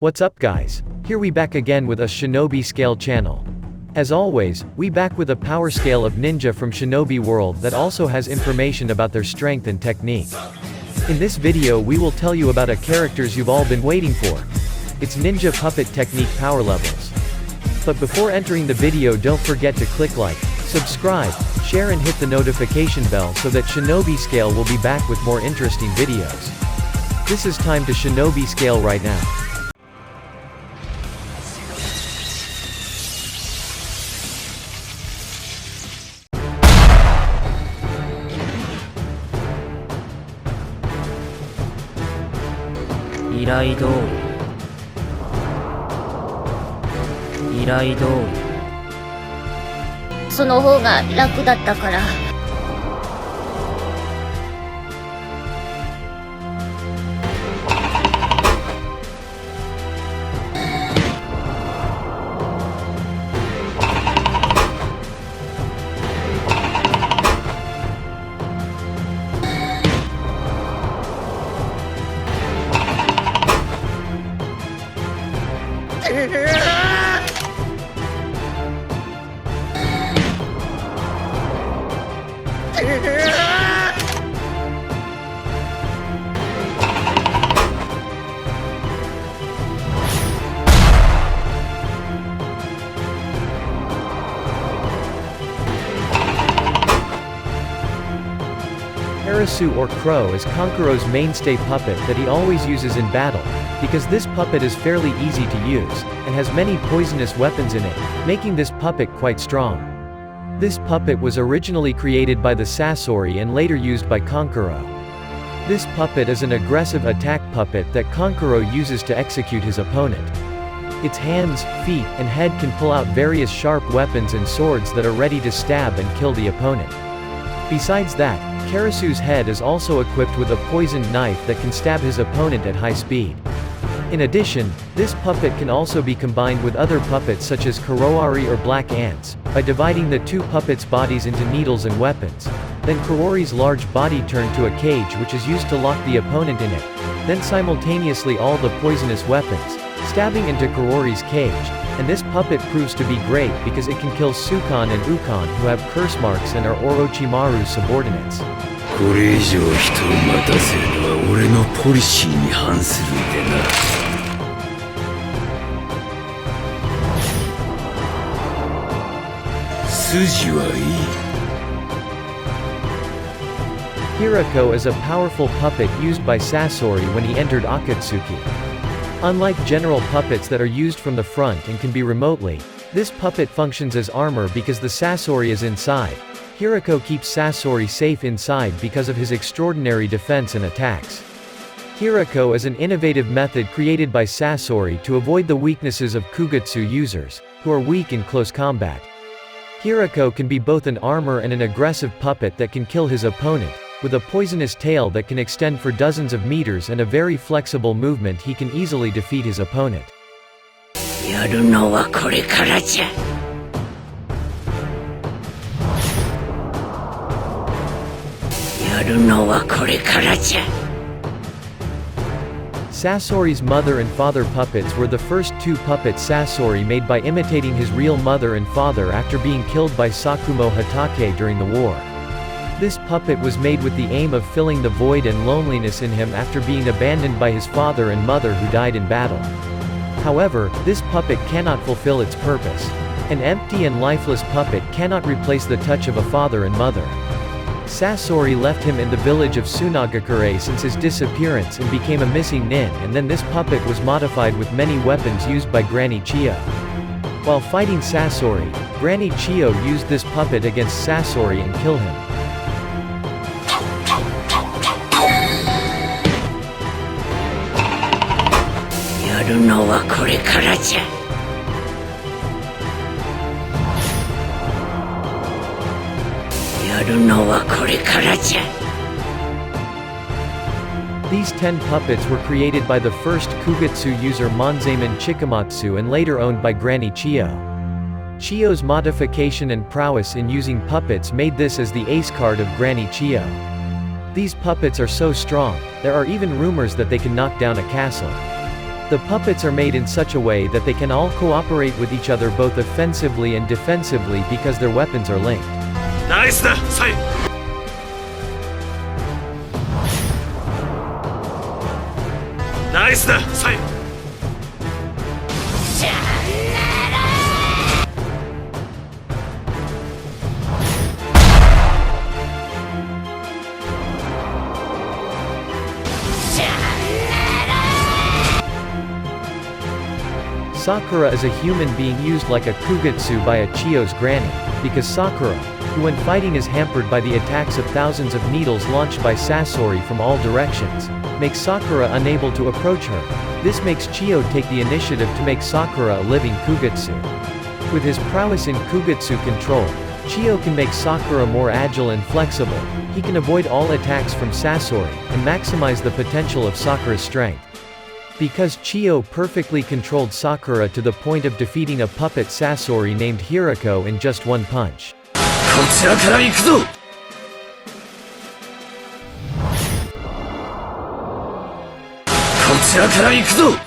What's up guys? Here we back again with a Shinobi Scale channel. As always, we back with a power scale of ninja from Shinobi world that also has information about their strength and technique. In this video we will tell you about a characters you've all been waiting for. It's Ninja Puppet Technique Power Levels. But before entering the video, don't forget to click like, subscribe, share and hit the notification bell so that Shinobi Scale will be back with more interesting videos. This is time to Shinobi Scale right now. Irai do その方が楽だったから。Parasue or Crow is Kankuro's mainstay puppet that he always uses in battle, because this puppet is fairly easy to use, and has many poisonous weapons in it, making this puppet quite strong. This puppet was originally created by the Sasori and later used by Kankuro. This puppet is an aggressive attack puppet that Kankuro uses to execute his opponent. Its hands, feet, and head can pull out various sharp weapons and swords that are ready to stab and kill the opponent. Besides that, Parasue's head is also equipped with a poisoned knife that can stab his opponent at high speed. In addition, this puppet can also be combined with other puppets such as Kurowari or black ants, by dividing the two puppets' bodies into needles and weapons. Then Kurowari's large body turned to a cage which is used to lock the opponent in it, then simultaneously all the poisonous weapons, stabbing into Kurowari's cage, and this puppet proves to be great because it can kill Sukan and Ukan who have curse marks and are Orochimaru's subordinates. これ以上人を待たせるのは俺のポリシーに反するんでな。筋はいい。Hiroko is a powerful puppet used by Sassori when he entered Akatsuki. Unlike general puppets that are used from the front and can be remotely, this puppet functions as armor because the Sassori is inside. Hiroko keeps Sassori safe inside because of his extraordinary defense and attacks. Hiroko is an innovative method created by Sassori to avoid the weaknesses of Kugutsu users, who are weak in close combat. Hiroko can be both an armor and an aggressive puppet that can kill his opponent, with a poisonous tail that can extend for dozens of meters and a very flexible movement. He can easily defeat his opponent. やるのはこれからじゃ。やるのはこれからじゃ。Sasori's mother and father puppets were the first two puppets Sassori made by imitating his real mother and father after being killed by Sakumo Hatake during the war. This puppet was made with the aim of filling the void and loneliness in him after being abandoned by his father and mother who died in battle. However, this puppet cannot fulfill its purpose. An empty and lifeless puppet cannot replace the touch of a father and mother. Sassori left him in the village of Sunagakure since his disappearance and became a missing nin, and then this puppet was modified with many weapons used by Granny Chiyo. While fighting Sassori, Granny Chiyo used this puppet against Sassori and killed him. やるのはこれからじゃ。やるのはこれからじゃ。These 10 puppets were created by the first Kugutsu user Monzaemon Chikamatsu and later owned by Granny Chiyo. Chiyo's modification and prowess in using puppets made this as the ace card of Granny Chiyo. These puppets are so strong, there are even rumors that they can knock down a castle. The puppets are made in such a way that they can all cooperate with each other both offensively and defensively because their weapons are linked. ナイスだサイ。ナイスだサイ。Sakura is a human being used like a Kugutsu by a Chiyo's granny, because Sakura, who when fighting is hampered by the attacks of thousands of needles launched by Sassori from all directions, makes Sakura unable to approach her. This makes Chiyo take the initiative to make Sakura a living Kugutsu. With his prowess in Kugutsu control, Chiyo can make Sakura more agile and flexible. He can avoid all attacks from Sassori, and maximize the potential of Sakura's strength. Because Chiyo perfectly controlled Sakura to the point of defeating a puppet Sassori named Hiroko in just one punch. こちらから行くぞ。こちらから行くぞ。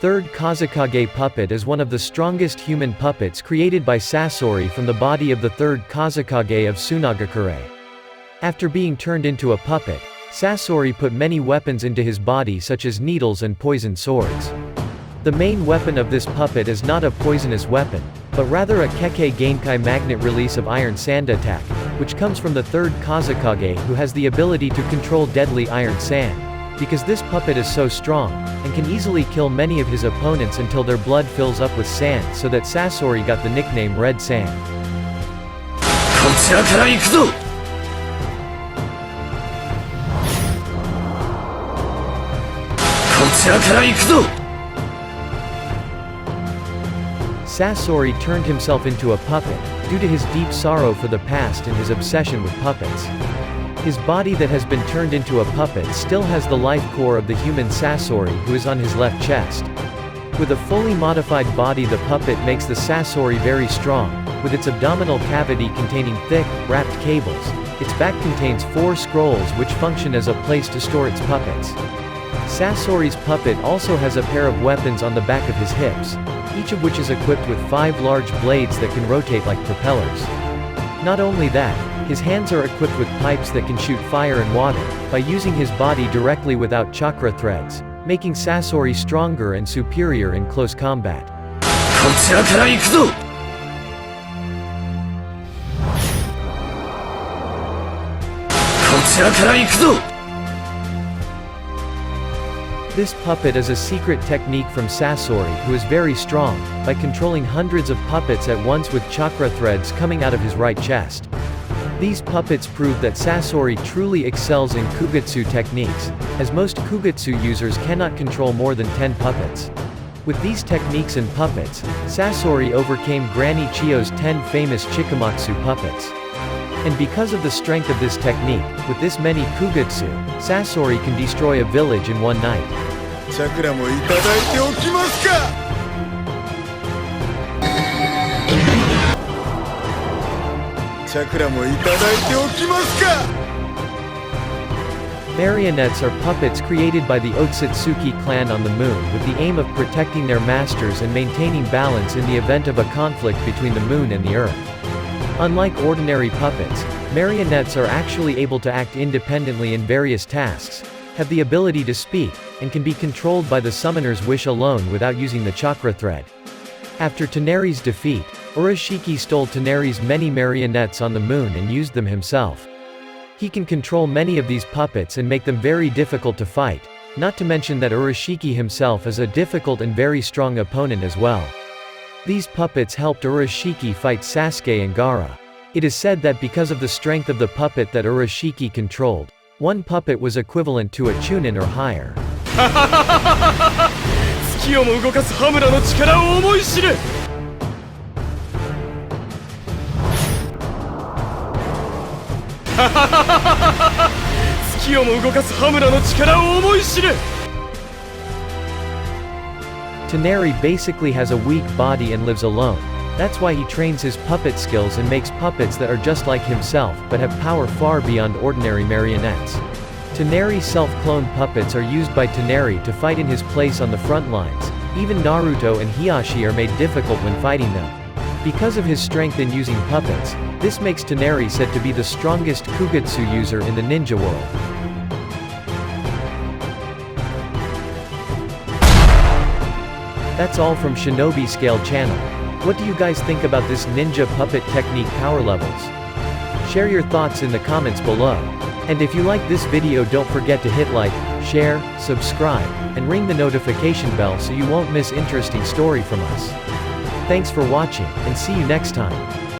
Third Kazekage puppet is one of the strongest human puppets created by Sassori from the body of the third Kazekage of Tsunagakure. After being turned into a puppet, Sassori put many weapons into his body such as needles and poisoned swords. The main weapon of this puppet is not a poisonous weapon, but rather a Kekkei Genkai magnet release of iron sand attack, which comes from the third Kazekage who has the ability to control deadly iron sand. Because this puppet is so strong, and can easily kill many of his opponents until their blood fills up with sand, so that Sassori got the nickname Red Sand. こちらから行くぞ。 Sassori turned himself into a puppet, due to his deep sorrow for the past and his obsession with puppets. His body that has been turned into a puppet still has the life core of the human Sassori who is on his left chest. With a fully modified body, the puppet makes the Sassori very strong, with its abdominal cavity containing thick, wrapped cables. Its back contains 4 scrolls which function as a place to store its puppets. Sassori's puppet also has a pair of weapons on the back of his hips, each of which is equipped with 5 large blades that can rotate like propellers. Not only that, his hands are equipped with pipes that can shoot fire and water, by using his body directly without chakra threads, making Sassori stronger and superior in close combat. こちらから行くぞ。こちらから行くぞ。 This puppet is a secret technique from Sassori who is very strong, by controlling hundreds of puppets at once with chakra threads coming out of his right chest. These puppets prove that Sassori truly excels in Kugutsu techniques, as most Kugutsu users cannot control more than 10 puppets. With these techniques and puppets, Sassori overcame Granny Chiyo's 10 famous Chikamatsu puppets. And because of the strength of this technique, with this many Kugutsu, Sassori can destroy a village in one night. チャクラもいただいておきますか。チャクラもいただいておきますか。 Marionettes are puppets created by the Otsutsuki clan on the moon with the aim of protecting their masters and maintaining balance in the event of a conflict between the moon and the earth. Unlike ordinary puppets, marionettes are actually able to act independently in various tasks, have the ability to speak, and can be controlled by the summoner's wish alone without using the chakra thread. After Toneri's defeat, Urashiki stole Toneri's many marionettes on the moon and used them himself. He can control many of these puppets and make them very difficult to fight, not to mention that Urashiki himself is a difficult and very strong opponent as well. These puppets helped Urashiki fight Sasuke and Gaara. It is said that because of the strength of the puppet that Urashiki controlled, one puppet was equivalent to a chunin or higher. 月をも動かす羽村の力を思い知れ。月をも動かす羽村の力を思い知れ。 Toneri basically has a weak body and lives alone. That's why he trains his puppet skills and makes puppets that are just like himself but have power far beyond ordinary marionettes. Toneri self-cloned puppets are used by Toneri to fight in his place on the front lines. Even Naruto and Hiashi are made difficult when fighting them. Because of his strength in using puppets, this makes Toneri said to be the strongest Kugutsu user in the ninja world. That's all from Shinobi Scale channel. What do you guys think about this ninja puppet technique power levels? Share your thoughts in the comments below. And if you like this video, don't forget to hit like, share, subscribe, and ring the notification bell so you won't miss interesting story from us. Thanks for watching, and see you next time.